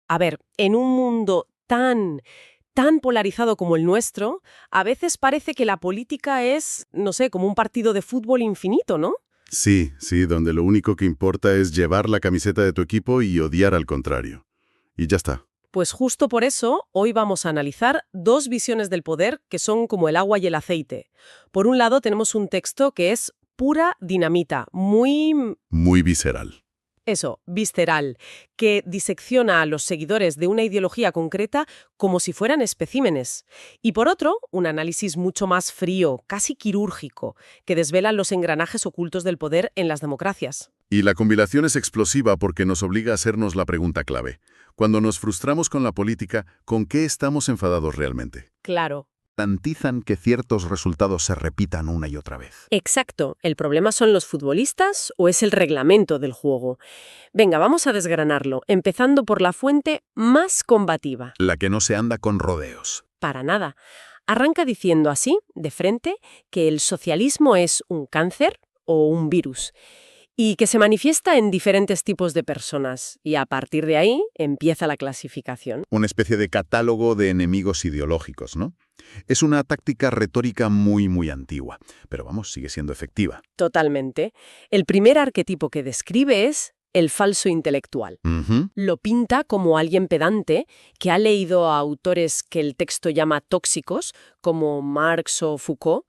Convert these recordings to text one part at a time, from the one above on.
A ver, en un mundo tan polarizado como el nuestro, a veces parece que la política es, no sé, como un partido de fútbol infinito, ¿no? Sí, sí, donde lo único que importa es llevar la camiseta de tu equipo y odiar al contrario. Y ya está. Pues justo por eso, hoy vamos a analizar dos visiones del poder que son como el agua y el aceite. Por un lado, tenemos un texto que es pura dinamita, muy Muy visceral. visceral, que disecciona a los seguidores de una ideología concreta como si fueran especímenes. Y por otro, un análisis mucho más frío, casi quirúrgico, que desvela los engranajes ocultos del poder en las democracias. Y la combinación es explosiva porque nos obliga a hacernos la pregunta clave. Cuando nos frustramos con la política, ¿con qué estamos enfadados realmente? Claro. Garantizan que ciertos resultados se repitan una y otra vez. Exacto. ¿El problema son los futbolistas o es el reglamento del juego? Venga, vamos a desgranarlo, empezando por la fuente más combativa. La que no se anda con rodeos. Para nada. Arranca diciendo así, de frente, que el socialismo es un cáncer o un virus y que se manifiesta en diferentes tipos de personas. Y a partir de ahí empieza la clasificación. Una especie de catálogo de enemigos ideológicos, ¿no? Es una táctica retórica muy antigua, pero vamos, sigue siendo efectiva. Totalmente. El primer arquetipo que describe es el falso intelectual. Lo pinta como alguien pedante que ha leído a autores que el texto llama tóxicos, como Marx o Foucault,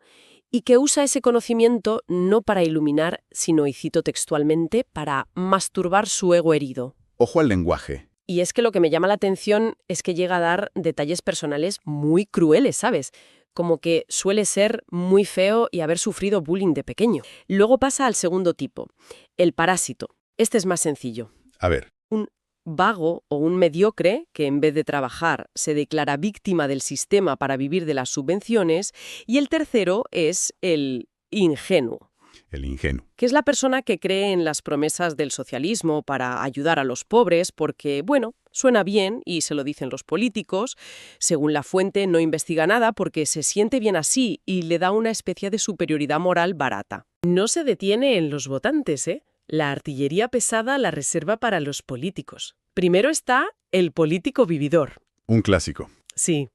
y que usa ese conocimiento no para iluminar, sino, y cito textualmente, para masturbar su ego herido. Ojo al lenguaje. Y es que lo que me llama la atención es que llega a dar detalles personales muy crueles, ¿sabes? Como que suele ser muy feo y haber sufrido bullying de pequeño. Luego pasa al segundo tipo, el parásito. Este es más sencillo. A ver. Un vago o un mediocre que en vez de trabajar se declara víctima del sistema para vivir de las subvenciones. Y el tercero es el ingenuo. El ingenuo. Que es la persona que cree en las promesas del socialismo para ayudar a los pobres porque, bueno, suena bien y se lo dicen los políticos. Según la fuente, no investiga nada porque se siente bien así y le da una especie de superioridad moral barata. No se detiene en los votantes, ¿eh? La artillería pesada la reserva para los políticos. Primero está el político vividor. Un clásico. Sí,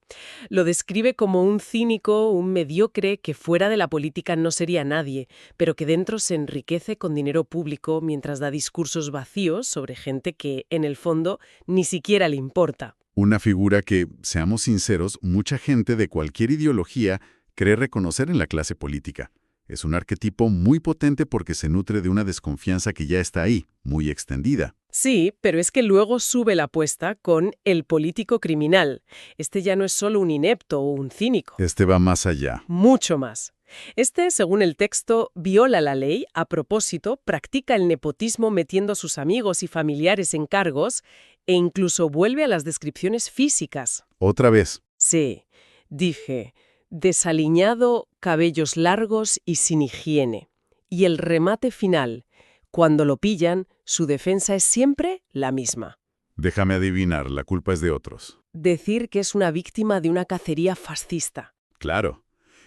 lo describe como un cínico, un mediocre que fuera de la política no sería nadie, pero que dentro se enriquece con dinero público mientras da discursos vacíos sobre gente que, en el fondo, ni siquiera le importa. Una figura que, seamos sinceros, mucha gente de cualquier ideología cree reconocer en la clase política. Es un arquetipo muy potente porque se nutre de una desconfianza que ya está ahí, muy extendida. Sí, pero es que luego sube la apuesta con el político criminal. Este ya no es solo un inepto o un cínico. Este va más allá. Mucho más. Este, según el texto, viola la ley, a propósito, practica el nepotismo metiendo a sus amigos y familiares en cargos e incluso vuelve a las descripciones físicas. Otra vez. Sí, dije, desaliñado, cabellos largos y sin higiene. Y el remate final, cuando lo pillan, su defensa es siempre la misma. Déjame adivinar, la culpa es de otros. Decir que es una víctima de una cacería fascista. Claro.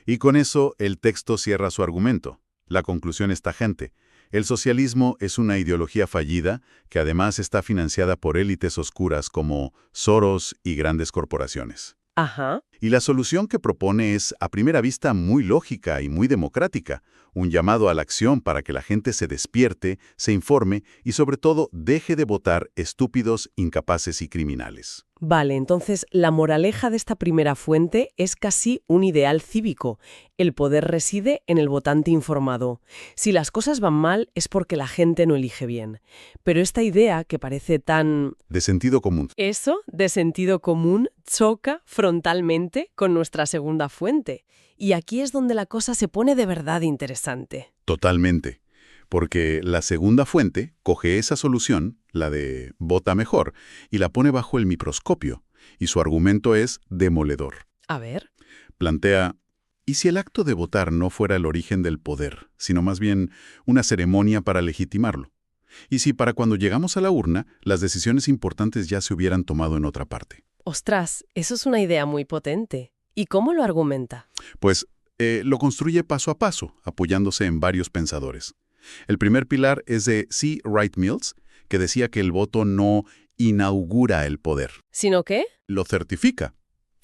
Y con eso el texto cierra su argumento. La conclusión es tajante. El socialismo es una ideología fallida que además está financiada por élites oscuras como Soros y grandes corporaciones. Ajá. Y la solución que propone es, a primera vista, muy lógica y muy democrática. Un llamado a la acción para que la gente se despierte, se informe y, sobre todo, deje de votar estúpidos, incapaces y criminales. Vale, entonces la moraleja de esta primera fuente es casi un ideal cívico. El poder reside en el votante informado. Si las cosas van mal es porque la gente no elige bien. Pero esta idea que parece tan... De sentido común. Eso, de sentido común, choca frontalmente con nuestra segunda fuente. Y aquí es donde la cosa se pone de verdad interesante. Totalmente. Porque la segunda fuente coge esa solución, la de vota mejor, y la pone bajo el microscopio. Y su argumento es demoledor. A ver. Plantea, ¿y si el acto de votar no fuera el origen del poder, sino más bien una ceremonia para legitimarlo? ¿Y si para cuando llegamos a la urna, las decisiones importantes ya se hubieran tomado en otra parte? Ostras, eso es una idea muy potente. ¿Y cómo lo argumenta? Pues lo construye paso a paso, apoyándose en varios pensadores. El primer pilar es de C. Wright Mills, que decía que el voto no inaugura el poder. ¿Sino qué? Lo certifica.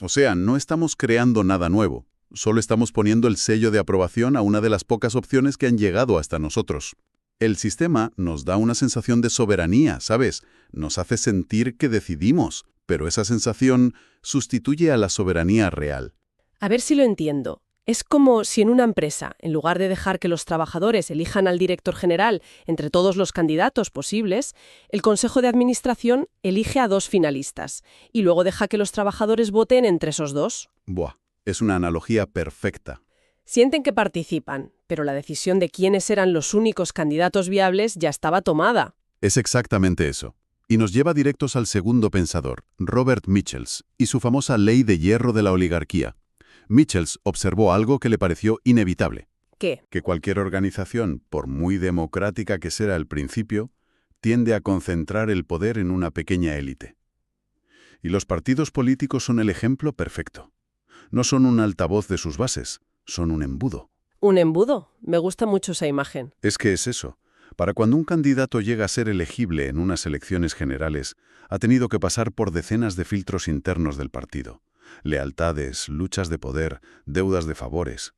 O sea, no estamos creando nada nuevo. Solo estamos poniendo el sello de aprobación a una de las pocas opciones que han llegado hasta nosotros. El sistema nos da una sensación de soberanía, ¿sabes? Nos hace sentir que decidimos, pero esa sensación sustituye a la soberanía real. A ver si lo entiendo. Es como si en una empresa, en lugar de dejar que los trabajadores elijan al director general entre todos los candidatos posibles, el Consejo de Administración elige a 2 finalistas y luego deja que los trabajadores voten entre esos 2. Buah, es una analogía perfecta. Sienten que participan, pero la decisión de quiénes eran los únicos candidatos viables ya estaba tomada. Es exactamente eso. Y nos lleva directos al segundo pensador, Robert Michels, y su famosa ley de hierro de la oligarquía. Michels observó algo que le pareció inevitable. ¿Qué? Que cualquier organización, por muy democrática que sea al principio, tiende a concentrar el poder en una pequeña élite. Y los partidos políticos son el ejemplo perfecto. No son un altavoz de sus bases, son un embudo. ¿Un embudo? Me gusta mucho esa imagen. Es que es eso. Para cuando un candidato llega a ser elegible en unas elecciones generales, ha tenido que pasar por decenas de filtros internos del partido. Lealtades, luchas de poder, deudas de favores.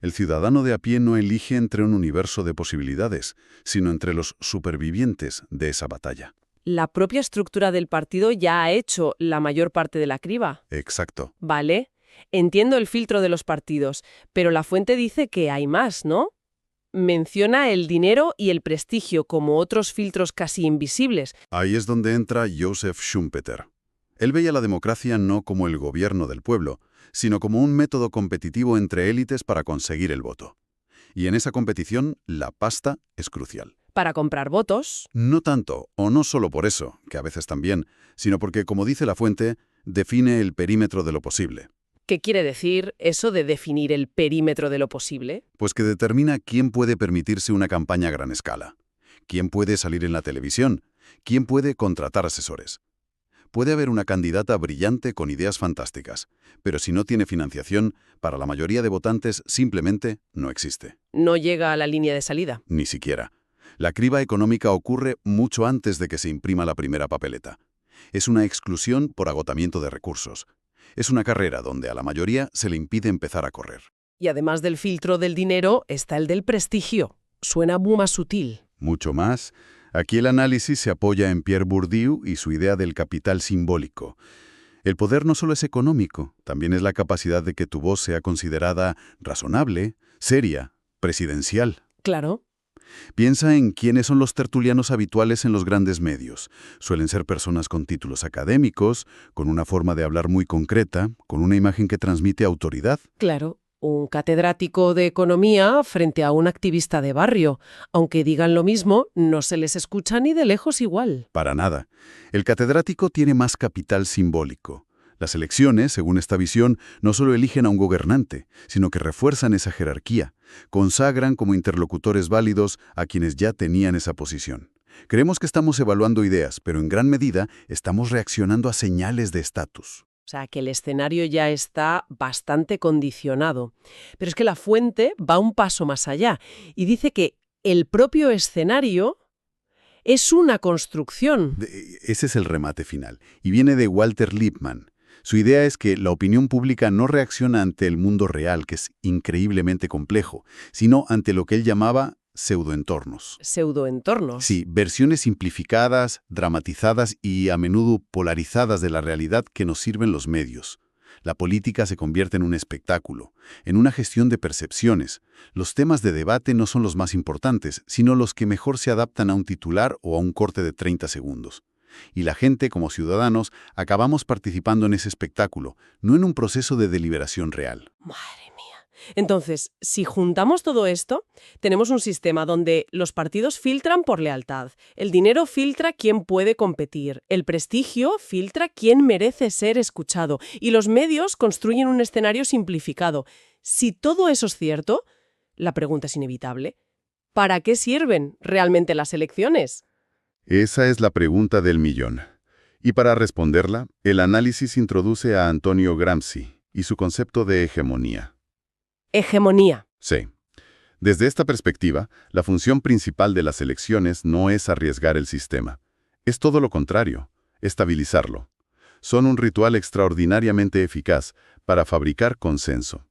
El ciudadano de a pie no elige entre un universo de posibilidades, sino entre los supervivientes de esa batalla. La propia estructura del partido ya ha hecho la mayor parte de la criba. Exacto. Vale, entiendo el filtro de los partidos, pero la fuente dice que hay más, ¿no? Menciona el dinero y el prestigio como otros filtros casi invisibles. Ahí es donde entra Joseph Schumpeter. Él veía la democracia no como el gobierno del pueblo, sino como un método competitivo entre élites para conseguir el voto. Y en esa competición, la pasta es crucial. Para comprar votos. No tanto, o no solo por eso, que a veces también, sino porque, como dice la fuente, define el perímetro de lo posible. ¿Qué quiere decir eso de definir el perímetro de lo posible? Pues que determina quién puede permitirse una campaña a gran escala, quién puede salir en la televisión, quién puede contratar asesores. Puede haber una candidata brillante con ideas fantásticas, pero si no tiene financiación, para la mayoría de votantes simplemente no existe. No llega a la línea de salida. Ni siquiera. La criba económica ocurre mucho antes de que se imprima la primera papeleta. Es una exclusión por agotamiento de recursos. Es una carrera donde a la mayoría se le impide empezar a correr. Y además del filtro del dinero, está el del prestigio. Suena muy más sutil. Mucho más. Aquí el análisis se apoya en Pierre Bourdieu y su idea del capital simbólico. El poder no solo es económico, también es la capacidad de que tu voz sea considerada razonable, seria, presidencial. Claro. Piensa en quiénes son los tertulianos habituales en los grandes medios. Suelen ser personas con títulos académicos, con una forma de hablar muy concreta, con una imagen que transmite autoridad. Claro. Un catedrático de economía frente a un activista de barrio. Aunque digan lo mismo, no se les escucha ni de lejos igual. Para nada. El catedrático tiene más capital simbólico. Las elecciones, según esta visión, no solo eligen a un gobernante, sino que refuerzan esa jerarquía, consagran como interlocutores válidos a quienes ya tenían esa posición. Creemos que estamos evaluando ideas, pero en gran medida estamos reaccionando a señales de estatus. O sea, que el escenario ya está bastante condicionado. Pero es que la fuente va un paso más allá y dice que el propio escenario es una construcción. Ese es el remate final, y viene de Walter Lippmann. Su idea es que la opinión pública no reacciona ante el mundo real, que es increíblemente complejo, sino ante lo que él llamaba pseudoentornos. Pseudoentornos. Sí, versiones simplificadas, dramatizadas y a menudo polarizadas de la realidad que nos sirven los medios. La política se convierte en un espectáculo, en una gestión de percepciones. Los temas de debate no son los más importantes, sino los que mejor se adaptan a un titular o a un corte de 30 segundos. Y la gente, como ciudadanos, acabamos participando en ese espectáculo, no en un proceso de deliberación real. Madre mía. Entonces, si juntamos todo esto, tenemos un sistema donde los partidos filtran por lealtad, el dinero filtra quién puede competir, el prestigio filtra quién merece ser escuchado y los medios construyen un escenario simplificado. Si todo eso es cierto, la pregunta es inevitable. ¿Para qué sirven realmente las elecciones? Esa es la pregunta del millón. Y para responderla, el análisis introduce a Antonio Gramsci y su concepto de hegemonía. Hegemonía. Sí. Desde esta perspectiva, la función principal de las elecciones no es arriesgar el sistema. Es todo lo contrario. estabilizarlo. Son un ritual extraordinariamente eficaz para fabricar consenso.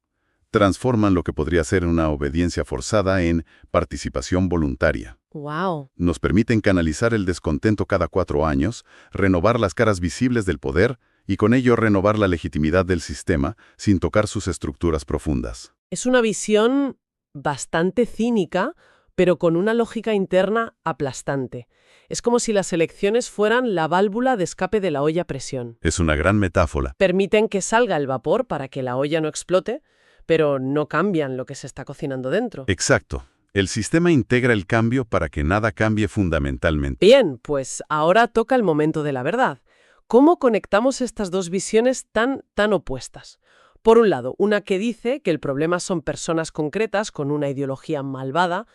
Transforman lo que podría ser una obediencia forzada en participación voluntaria. ¡Wow! Nos permiten canalizar el descontento cada 4 años, renovar las caras visibles del poder y con ello renovar la legitimidad del sistema sin tocar sus estructuras profundas. Es una visión bastante cínica, pero con una lógica interna aplastante. Es como si las elecciones fueran la válvula de escape de la olla a presión. Es una gran metáfora. Permiten que salga el vapor para que la olla no explote, pero no cambian lo que se está cocinando dentro. Exacto. El sistema integra el cambio para que nada cambie fundamentalmente. Bien, pues ahora toca el momento de la verdad. ¿Cómo conectamos estas dos visiones tan opuestas? Por un lado, una que dice que el problema son personas concretas con una ideología malvada.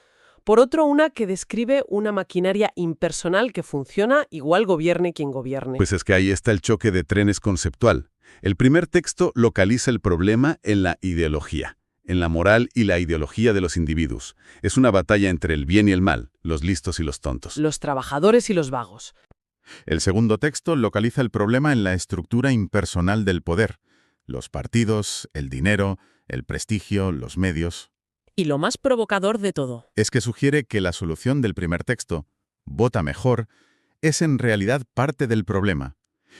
Por otro, una que describe una maquinaria impersonal que funciona igual gobierne quien gobierne. Pues es que ahí está el choque de trenes conceptual. El primer texto localiza el problema en la ideología, en la moral y la ideología de los individuos. Es una batalla entre el bien y el mal, los listos y los tontos. Los trabajadores y los vagos. El segundo texto localiza el problema en la estructura impersonal del poder. Los partidos, el dinero, el prestigio, los medios. Y lo más provocador de todo. Es que sugiere que la solución del primer texto, vota mejor, es en realidad parte del problema.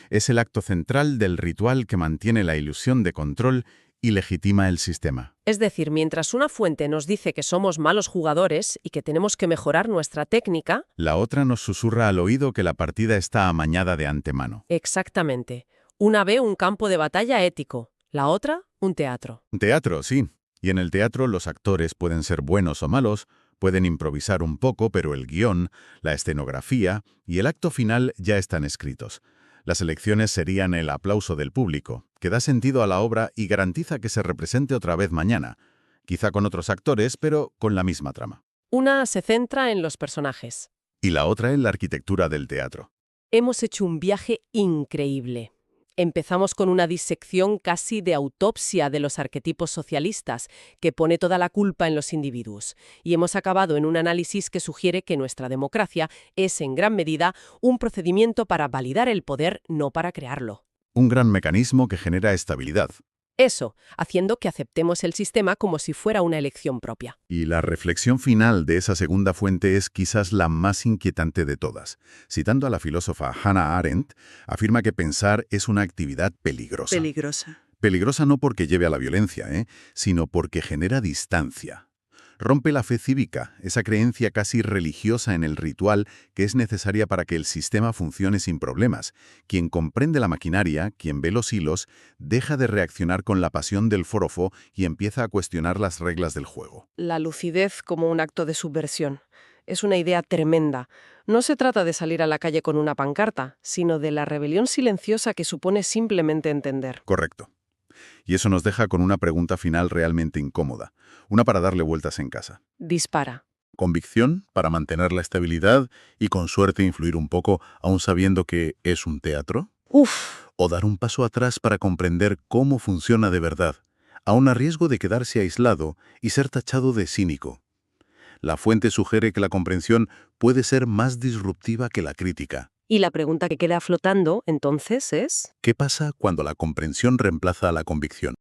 Es el acto central del ritual que mantiene la ilusión de control y legitima el sistema. Es decir, mientras una fuente nos dice que somos malos jugadores y que tenemos que mejorar nuestra técnica, La otra nos susurra al oído que la partida está amañada de antemano. exactamente. Una ve un campo de batalla ético, la otra un teatro. Teatro, sí. Y en el teatro los actores pueden ser buenos o malos, pueden improvisar un poco, pero el guión, la escenografía y el acto final ya están escritos. Las elecciones serían el aplauso del público, que da sentido a la obra y garantiza que se represente otra vez mañana, quizá con otros actores, pero con la misma trama. Una se centra en los personajes. Y la otra en la arquitectura del teatro. Hemos hecho un viaje increíble. Empezamos con una disección casi de autopsia de los arquetipos socialistas, que pone toda la culpa en los individuos. Y hemos acabado en un análisis que sugiere que nuestra democracia es, en gran medida, un procedimiento para validar el poder, no para crearlo. Un gran mecanismo que genera estabilidad. Eso, haciendo que aceptemos el sistema como si fuera una elección propia. Y la reflexión final de esa segunda fuente es quizás la más inquietante de todas. Citando a la filósofa Hannah Arendt, afirma que pensar es una actividad peligrosa. Peligrosa no porque lleve a la violencia, sino porque genera distancia. Rompe la fe cívica, esa creencia casi religiosa en el ritual que es necesaria para que el sistema funcione sin problemas. Quien comprende la maquinaria, quien ve los hilos, deja de reaccionar con la pasión del forofo y empieza a cuestionar las reglas del juego. La lucidez como un acto de subversión. Es una idea tremenda. No se trata de salir a la calle con una pancarta, sino de la rebelión silenciosa que supone simplemente entender. Correcto. Y eso nos deja con una pregunta final realmente incómoda, una para darle vueltas en casa. Dispara. Convicción para mantener la estabilidad y con suerte influir un poco, aún sabiendo que es un teatro. O dar un paso atrás para comprender cómo funciona de verdad, aún a riesgo de quedarse aislado y ser tachado de cínico. La fuente sugiere que la comprensión puede ser más disruptiva que la crítica. Y la pregunta que queda flotando, entonces, es... ¿Qué pasa cuando la comprensión reemplaza a la convicción?